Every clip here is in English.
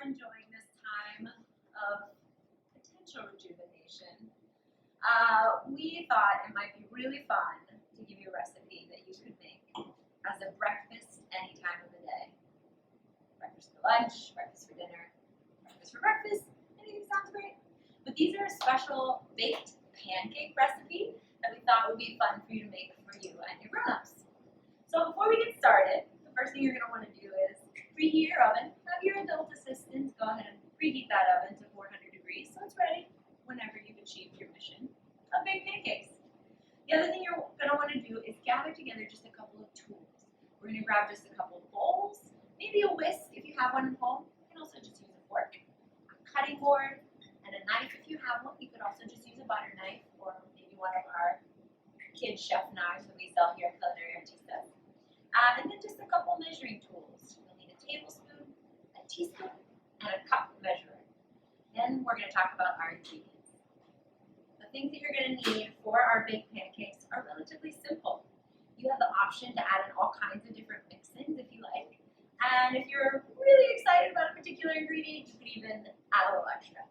enjoying this time of potential rejuvenation, we thought it might be really fun to give you a recipe that you could make as a breakfast any time of the day. Breakfast for lunch, breakfast for dinner, breakfast for breakfast, anything sounds great. But these are a special baked pancake recipe that we thought would be fun for you to make for you and your grown-ups. So before we get started, the first thing you're going to want to do is preheat your oven. Have your adult assistant go ahead and preheat that oven to 400 degrees so it's ready whenever you've achieved your mission of baked pancakes. The other thing you're going to want to do is gather together just a couple of tools. We're going to grab just a couple of bowls, maybe a whisk if you have one at home. You can also just use a fork, a cutting board, and a knife if you have one. You could also just use a butter knife or maybe one of our kids' chef knives that we sell here at Culinary Artistas. And then just a couple measuring tools. You'll need a tablespoon, a teaspoon, and a cup measurer. Then we're going to talk about our ingredients. The things that you're going to need for our baked pancakes are relatively simple. You have the option to add in all kinds of different mix-ins if you like. And if you're really excited about a particular ingredient, you could even add a little extra.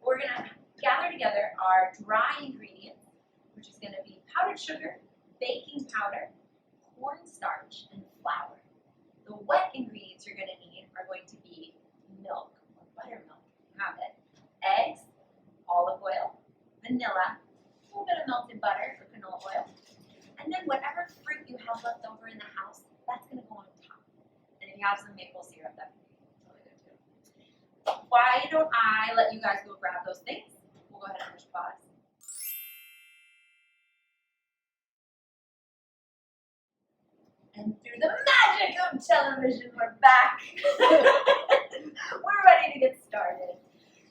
We're going to gather together our dry ingredients, which is going to be powdered sugar, baking powder, cornstarch, and flour. The wet ingredients you're going to need are going to be milk or buttermilk, if you have it, eggs, olive oil, vanilla, a little bit of melted butter or canola oil, and then whatever fruit you have left over in the house, that's going to go on top. And if you have some maple syrup, that would be really good too. Why don't I let you guys go grab those things? We'll go ahead and push pause. And through the magic of television, we're back. We're ready to get started.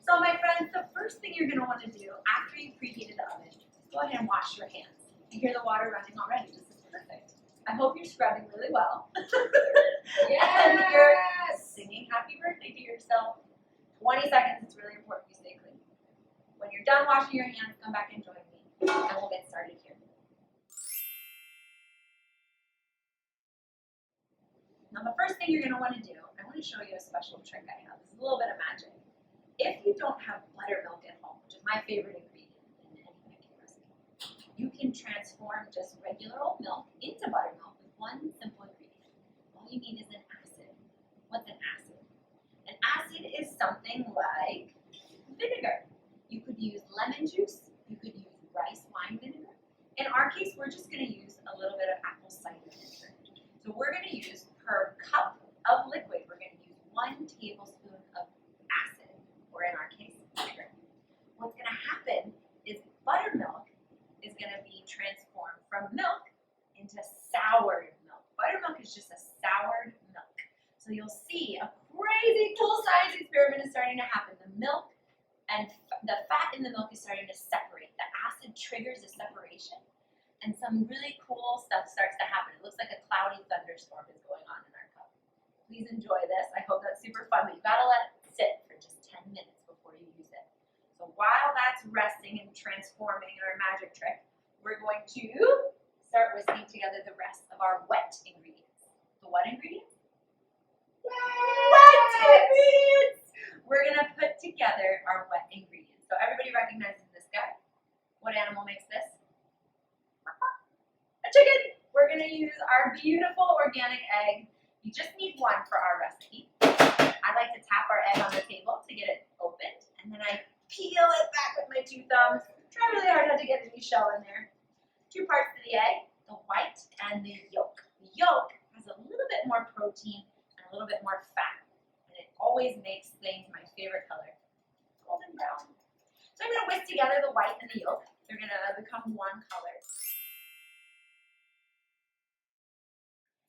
So my friends, the first thing you're going to want to do after you've preheated the oven, go ahead and wash your hands. You hear the water running already. This is perfect. I hope you're scrubbing really well. Yes! And you're singing happy birthday to yourself. 20 seconds, it's really important you stay clean. When you're done washing your hands, come back and join me, and we'll get started here. Now the first thing you're going to want to do, I want to show you a special trick I have. It's a little bit of magic. If you don't have buttermilk at home, which is my favorite ingredient in any pancake recipe, you can transform just regular old milk into buttermilk with one simple ingredient. All you need is an acid. What's an acid? An acid is something like vinegar. You could use lemon juice. You could use rice wine vinegar. In our case, we're just going to use a little bit of apple cider vinegar. So we're going to use, per cup of liquid, we're going to use 1 tablespoon of acid, or in our case, vinegar. What's going to happen is buttermilk is going to be transformed from milk into soured milk. Buttermilk is just a soured milk. So you'll see a crazy cool science experiment is starting to happen. The milk and the fat in the milk is starting to separate. The acid triggers a separation. And some really cool stuff starts to happen. It looks like a cloudy thunderstorm is going on in our cup. Please enjoy this. I hope that's super fun, but you gotta let it sit for just 10 minutes before you use it. So while that's resting and transforming in our magic trick, we're going to start whisking together the rest of our wet ingredients. The what ingredients? Wet ingredients! We're gonna put together our wet ingredients. So everybody recognizes this guy. What animal makes this? A chicken. We're going to use our beautiful organic egg. You just need one for our recipe. I like to tap our egg on the table to get it opened, and then I peel it back with my 2 thumbs. Try really hard not to get any shell in there. 2 parts to the egg, the white and the yolk. The yolk has a little bit more protein and a little bit more fat, and it always makes things my favorite color, golden brown. So I'm going to whisk together the white and the yolk. They're going to become one color.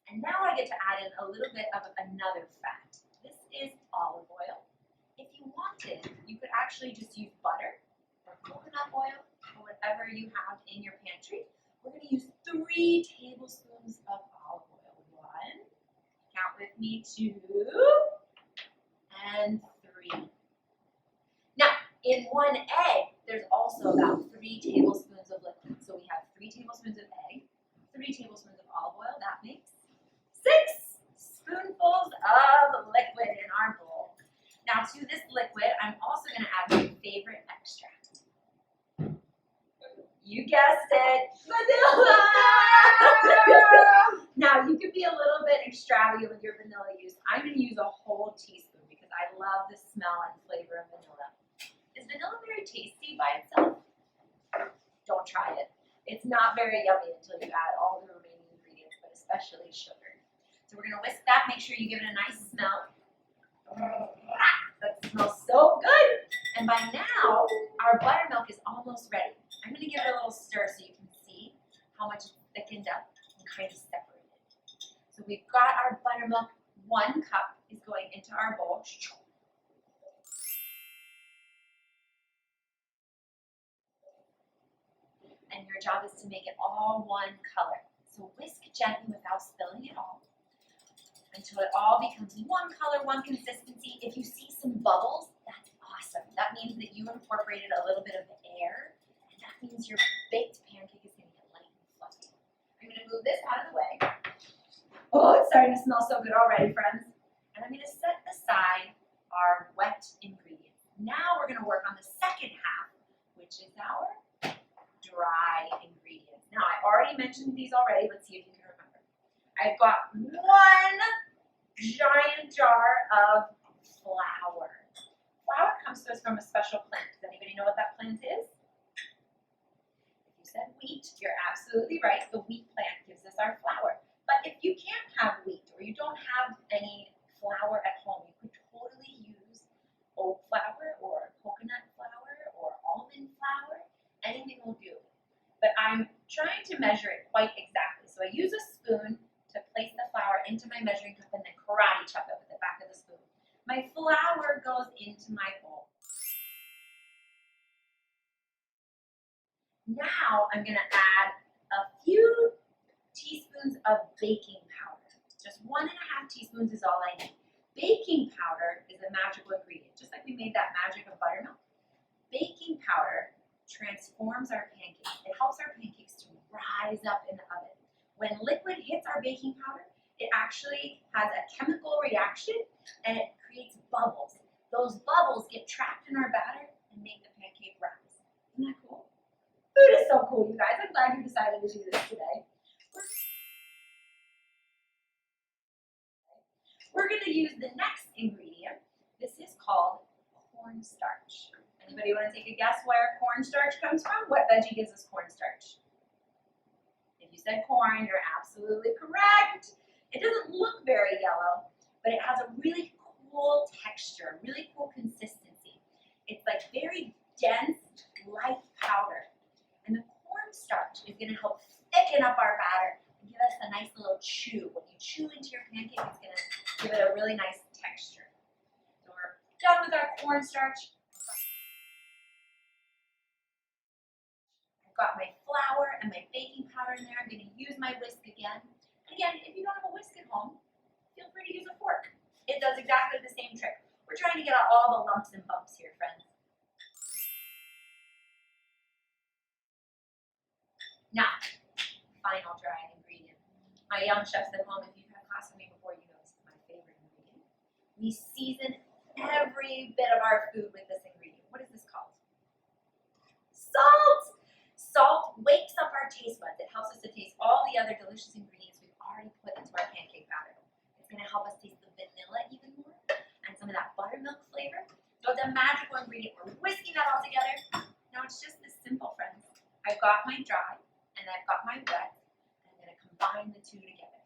And now I get to add in a little bit of another fat. This is olive oil. If you wanted, you could actually just use butter or coconut oil or whatever you have in your pantry. We're going to use 3 tablespoons of olive oil. 1, count with me, 2, and 3. Now, in 1 egg, there's also about 3 tablespoons of liquid. So we have 3 tablespoons of egg, 3 tablespoons of olive oil. That makes 6 spoonfuls of liquid in our bowl. Now to this liquid, I'm also gonna add my favorite extract. You guessed it, vanilla! Now you can be a little bit extravagant with your vanilla use. I'm gonna use a whole teaspoon because I love the smell and flavor of vanilla. Is vanilla very tasty by itself? Don't try it. It's not very yummy until you add all the remaining ingredients, but especially sugar. So we're gonna whisk that, make sure you give it a nice smell. That smells so good. And by now, our buttermilk is almost ready. I'm gonna give it a little stir so you can see how much it's thickened up and kind of separated. So we've got our buttermilk, 1 cup is going into our bowl. And your job is to make it all one color. So whisk gently without spilling it all until it all becomes one color, one consistency. If you see some bubbles, that's awesome. That means that you incorporated a little bit of air, and that means your baked pancake is gonna get light and fluffy. I'm gonna move this out of the way. Oh, it's starting to smell so good already, friends. And I'm gonna set aside our wet ingredients. Now we're gonna work on the second half, which is our dry ingredients. Now, I already mentioned these already. Let's see if you can remember. I've got 1 giant jar of flour. Flour comes to us from a special plant. Does anybody know what that plant is? If you said wheat, you're absolutely right. The wheat plant gives us our flour. But if you can't have wheat or you don't have any flour at home, you could totally use oat flour or coconut flour or almond flour. Anything will do. But I'm trying to measure it quite exactly. So I use a spoon to place the flour into my measuring cup and then karate chop it with the back of the spoon. My flour goes into my bowl. Now I'm gonna add a few teaspoons of baking powder. Just 1.5 teaspoons is all I need. Baking powder is a magical ingredient. Just like we made that magic of buttermilk, baking powder transforms our pancakes. It helps our pancakes to rise up in the oven. When liquid hits our baking powder, it actually has a chemical reaction and it creates bubbles. Those bubbles get trapped in our batter and make the pancake rise. Isn't that cool? Food is so cool, you guys. I'm glad you decided to do this today. We're gonna use the next ingredient. This is called cornstarch. Anybody want to take a guess where cornstarch comes from? What veggie gives us cornstarch? If you said corn, you're absolutely correct. It doesn't look very yellow, but it has a really cool texture, really cool consistency. It's like very dense, light powder. And the cornstarch is going to help thicken up our batter and give us a nice little chew. When you chew into your pancake, it's going to give it a really nice texture. So we're done with our cornstarch. Got my flour and my baking powder in there. I'm going to use my whisk again. And again, if you don't have a whisk at home, feel free to use a fork. It does exactly the same trick. We're trying to get out all the lumps and bumps here, friends. Now, final dry ingredient. My young chefs at home, if you've had class with me before, you know this is my favorite ingredient. We season every bit of our food with this ingredient. What is this called? Salt! Salt wakes up our taste buds. It helps us to taste all the other delicious ingredients we've already put into our pancake batter. It's going to help us taste the vanilla even more and some of that buttermilk flavor. So it's a magical ingredient. We're whisking that all together. Now it's just this simple, friends. I've got my dry and I've got my wet. And I'm going to combine the two together.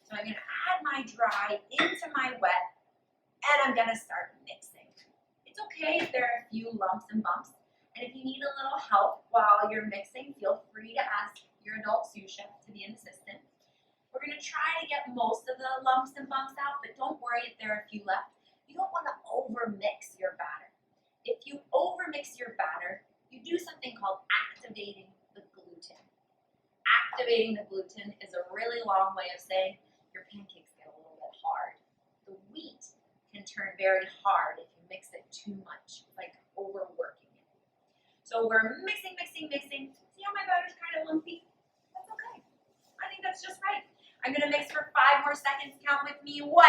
So I'm going to add my dry into my wet and I'm going to start mixing. It's okay if there are a few lumps and bumps. And if you need a little help while you're mixing, feel free to ask your adult sous chef to be an assistant. We're going to try to get most of the lumps and bumps out, but don't worry if there are a few left. You don't want to overmix your batter. If you overmix your batter, you do something called activating the gluten. Activating the gluten is a really long way of saying your pancakes get a little bit hard. The wheat can turn very hard if you mix it too much, like overworking. So we're mixing. See how my batter's kind of lumpy? That's okay. I think that's just right. I'm going to mix for 5 more seconds. Count with me. 1,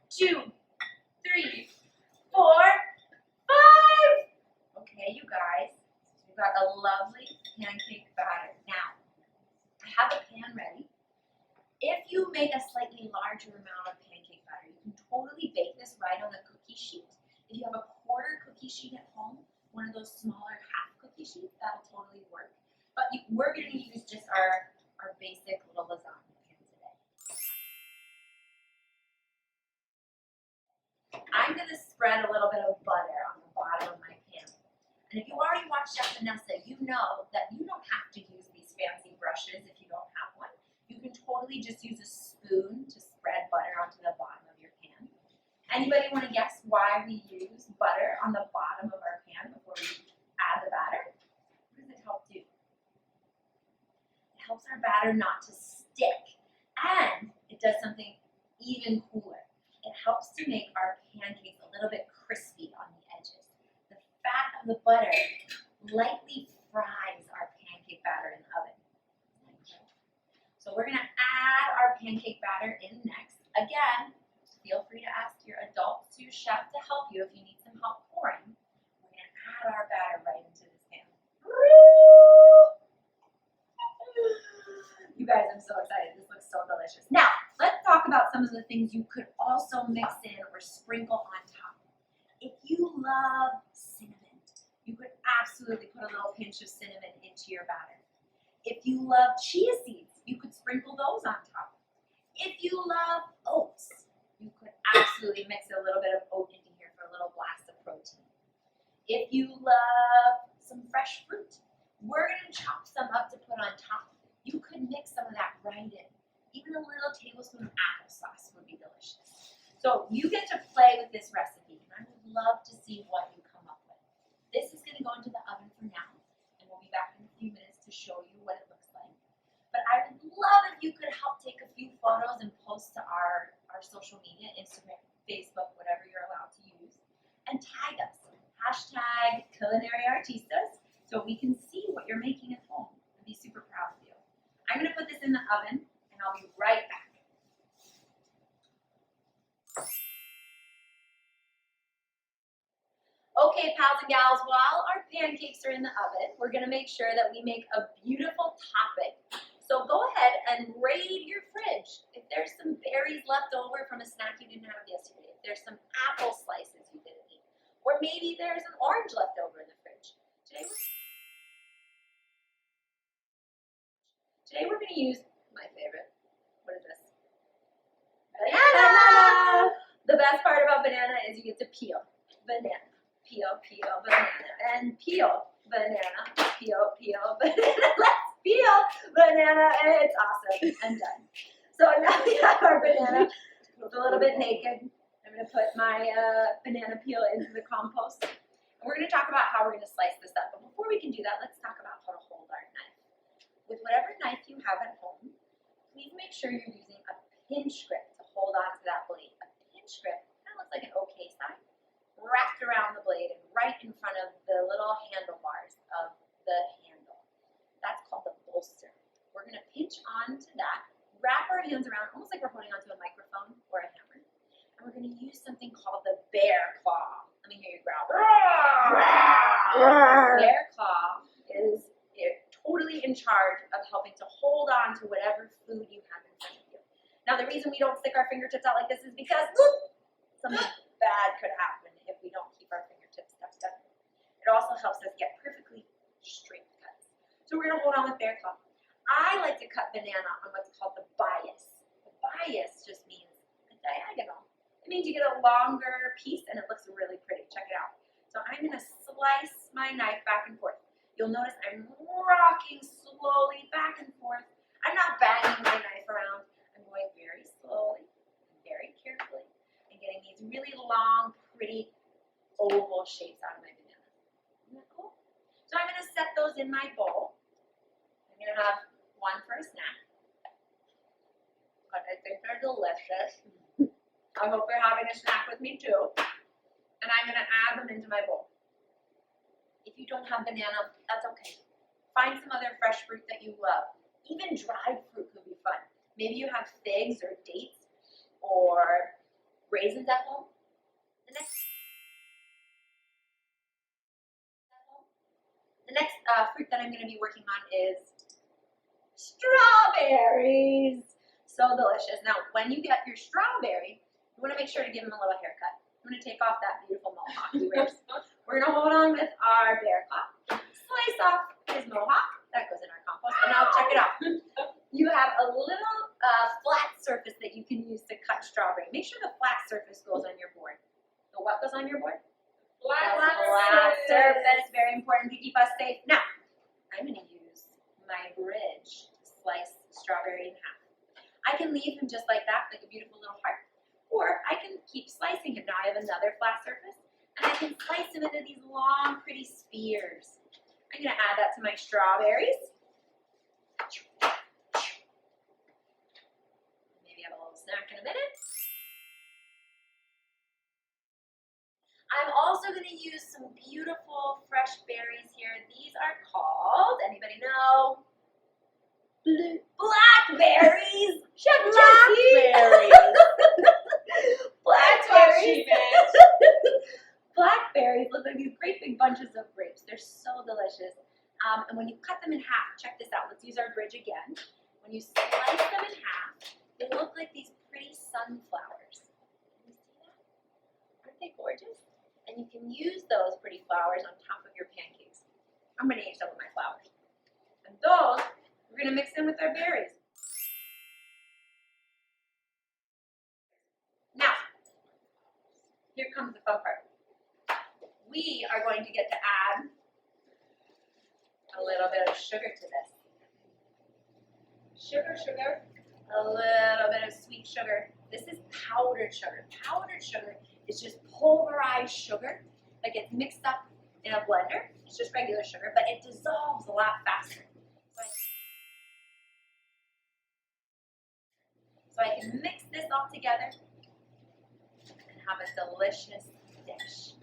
2, 3, 4, We've got a lovely pancake batter. Now, I have a pan ready. If you make a slightly larger amount of pancake batter, you can totally bake this right on the cookie sheet. If you have a quarter cookie sheet at home, one of those smaller half cookie sheets, that'll totally work. But we're going to use just our basic little lasagna pan today. I'm going to spread a little bit of butter on the bottom of my pan. And if you already watched Chef Vanessa, you know that you don't have to use these fancy brushes if you don't have one. You can totally just use a spoon to spread butter onto the bottom of your pan. Anybody want to guess why we use butter on the bottom of our pan before we add the batter? What does it help do? It helps our batter not to stick. And it does something even cooler. It helps to make our pancakes a little bit crispy on the edges. The fat of the butter lightly fries our pancake batter in the oven. So we're going to add our pancake batter in next. Again, feel free to ask your adult sous chef to help you if you need some help pouring. We're going to add our batter right into this pan. You guys, I'm so excited. This looks so delicious. Now, let's talk about some of the things you could also mix in or sprinkle on top. If you love cinnamon, you could absolutely put a little pinch of cinnamon into your batter. If you love chia seeds, you could sprinkle those on top. If you love oats, you could absolutely mix a little bit of oat into here for a little blast of protein. If you love some fresh fruit, we're going to chop some up to put on top. You could mix some of that right in. Even a little tablespoon of applesauce would be delicious. So you get to play with this recipe, and I would love to see what you come up with. This is going to go into the oven for now, and we'll be back in a few minutes to show you what it looks like. But I would love if you could help take a few photos and post to our social media, Instagram, Facebook, whatever you're allowed to use, and tag us. Hashtag Culinary Artistas, so we can see what you're making at home and be super proud of you. I'm going to put this in the oven, and I'll be right back. Okay, pals and gals, while our pancakes are in the oven, we're going to make sure that we make a beautiful topping. So go ahead and raid your fridge. If there's some berries left over from a snack you didn't have yesterday, if there's some apple slices you didn't eat, or maybe there's an orange left over in the fridge. Today we're going to use my favorite. What is this? Banana! The best part about banana is you get to peel banana. Peel, banana, and peel, banana, peel, banana. Let's peel, banana, and it's awesome. I'm done. So now we have our banana. It's a little bit naked. I'm going to put my banana peel into the compost. And we're going to talk about how we're going to slice this up. But before we can do that, let's talk about how to hold our knife. With whatever knife you have at home, please make sure you're using a pinch grip to hold on to that blade. A pinch grip kind of looks like an OK sign, wrapped around the blade and right in front of the little handlebars of the handle. That's called the bolster. We're going to pinch onto that, wrap our hands around, almost like we're holding onto a microphone or a hammer, and we're going to use something called the bear claw. Let me hear you growl. Bear claw is totally in charge of helping to hold on to whatever food you have in front of you. Now, the reason we don't stick our fingertips out like this is because something bad could happen if we don't keep our fingertips tucked up. It also helps us get perfectly straight cuts. So we're going to hold on with bear claw. I like to cut banana on what's called the bias. The bias just means a diagonal. It means you get a longer piece and it looks really pretty. Check it out. So I'm going to slice my knife back and forth. You'll notice I'm rocking slowly back and forth. I'm not banging my knife around. I'm going very slowly and very carefully and getting these really long, pretty oval shapes out of my banana. Isn't that cool? So I'm going to set those in my bowl. I'm going to have one for a snack. But I think they're delicious. I hope you're having a snack with me too. And I'm going to add them into my bowl. If you don't have banana, that's okay. Find some other fresh fruit that you love. Even dried fruit could be fun. Maybe you have figs or dates or raisins at home. The The next fruit that I'm going to be working on is strawberries. So delicious. Now, when you get your strawberry, you want to make sure to give him a little haircut. I'm going to take off that beautiful mohawk he wears. We're going to hold on with our bear claw, slice off his mohawk. That goes in our compost. And now check it out. You have a little flat surface that you can use to cut strawberry. Make sure the flat surface goes on your board. The what goes on your board? Flat surface. Very important to keep us safe. Now, I'm going to use my bridge to slice strawberry in half. I can leave him just like that, like a beautiful little heart. Or I can keep slicing him. Now I have another flat surface. And I can slice him into these long, pretty spears. I'm going to add that to my strawberries. Maybe have a little snack in a minute. I'm also going to use some beautiful fresh berries here. These are called, anybody know? Blackberries. Chef Blackberries. Blackberries. Blackberries look like these great big bunches of grapes. They're so delicious. And when you cut them in half, check this out. Let's use our bridge again. When you slice them in half, they look like these pretty sunflowers. Can you see that? Aren't they gorgeous? And you can use those pretty flowers on top of your pancakes. I'm going to eat some of my flowers. And those, we're going to mix in with our berries. Now, here comes the fun part. We are going to get to add a little bit of sugar to this. Sugar. A little bit of sweet sugar. This is powdered sugar. Powdered sugar is just pulverized sugar that gets mixed up in a blender. It's just regular sugar, but it dissolves a lot faster. So I can mix this all together and have a delicious dish.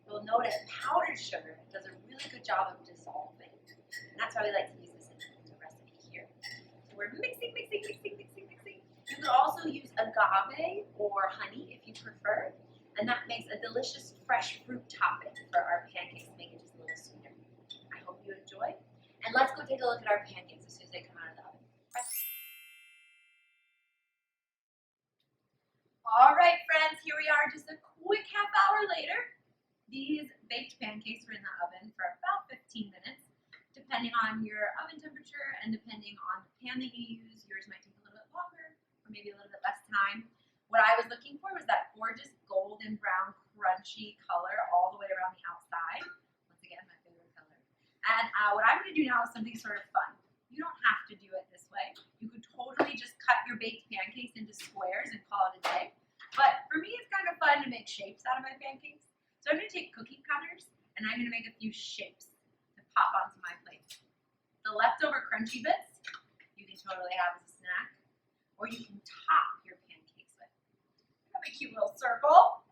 You'll notice powdered sugar does a really good job of dissolving. And that's why we like to use this in the recipe here. So we're mixing. You could also use agave or honey if you prefer. And that makes a delicious fresh fruit topping for our pancakes, make it just a little sweeter. I hope you enjoy. And let's go take a look at our pancakes as soon as they come out of the oven. All right, friends, here we are just a quick half hour later. These baked pancakes were in the oven for about 15 minutes, depending on your oven temperature and depending on the pan that you use. Yours might take a little bit longer or maybe a little bit less time. What I was looking for was that gorgeous golden brown crunchy color all the way around the outside. Once again, my favorite color. And what I'm going to do now is something sort of fun. You don't have to do it this way. You could totally just cut your baked pancakes into squares and call it a day. But for me, it's kind of fun to make shapes out of my pancakes. So I'm going to take cookie cutters and I'm going to make a few shapes to pop onto my plate. The leftover crunchy bits, you can totally have as a snack, or you can top your pancakes with. I have a cute little circle.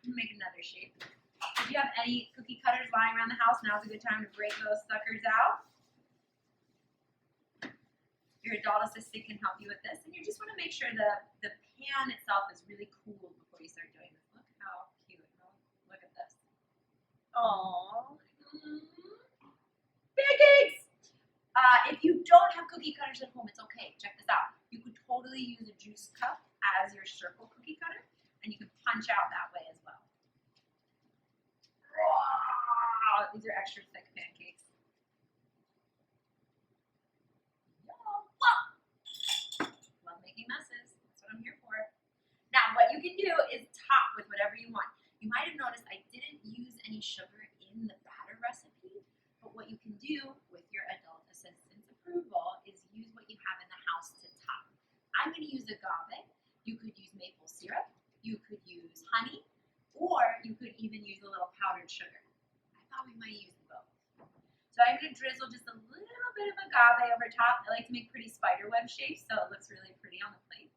Make another shape. If you have any cookie cutters lying around the house, now's a good time to break those suckers out. Your adult assistant can help you with this, and you just want to make sure the pan itself is really cool before you start doing this. Look how cute. Look at this. Aww. Pancakes! If you don't have cookie cutters at home, it's okay. Check this out. You could totally use a juice cup as your circle cookie cutter, and you can punch out that way as well. Wow, these are extra thick pancakes. Love making messes. That's what I'm here for. Now, what you can do is top with whatever you want. You might have noticed I didn't use any sugar in the batter recipe, but what you can do with your adult assistant's approval is use what you have in the house to top. I'm going to use agave. You could use maple syrup. You could use honey, or you could even use a little powdered sugar. I thought we might use both. So I'm going to drizzle just a little bit of agave over top. I like to make pretty spider web shapes, so it looks really pretty on the plate.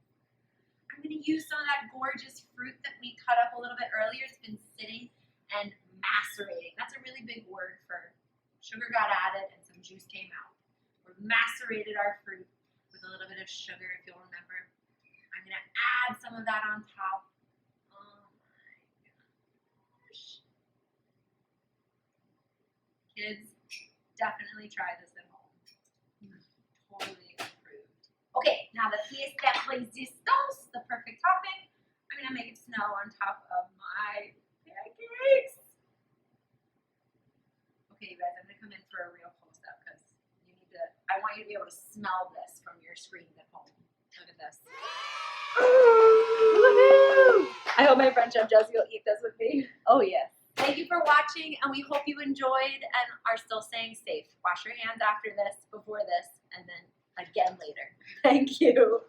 I'm going to use some of that gorgeous fruit that we cut up a little bit earlier. It's been sitting and macerating. That's a really big word for sugar got added and some juice came out. We macerated our fruit with a little bit of sugar, if you'll remember. I'm going to add some of that on top. Oh my gosh. kids, definitely try this at home. Totally approved. Okay, now the pièce de résistance, the perfect topping. I'm gonna make it snow on top of my pancakes. Okay, you guys, I'm gonna come in for a real close-up because you need to. I want you to be able to smell this from your screens at home. Look at this. Woohoo! I hope my friend Chef Josie will eat this with me. Oh yes. Thank you for watching, and we hope you enjoyed and are still staying safe. Wash your hands after this, before this, and then again later. Thank you.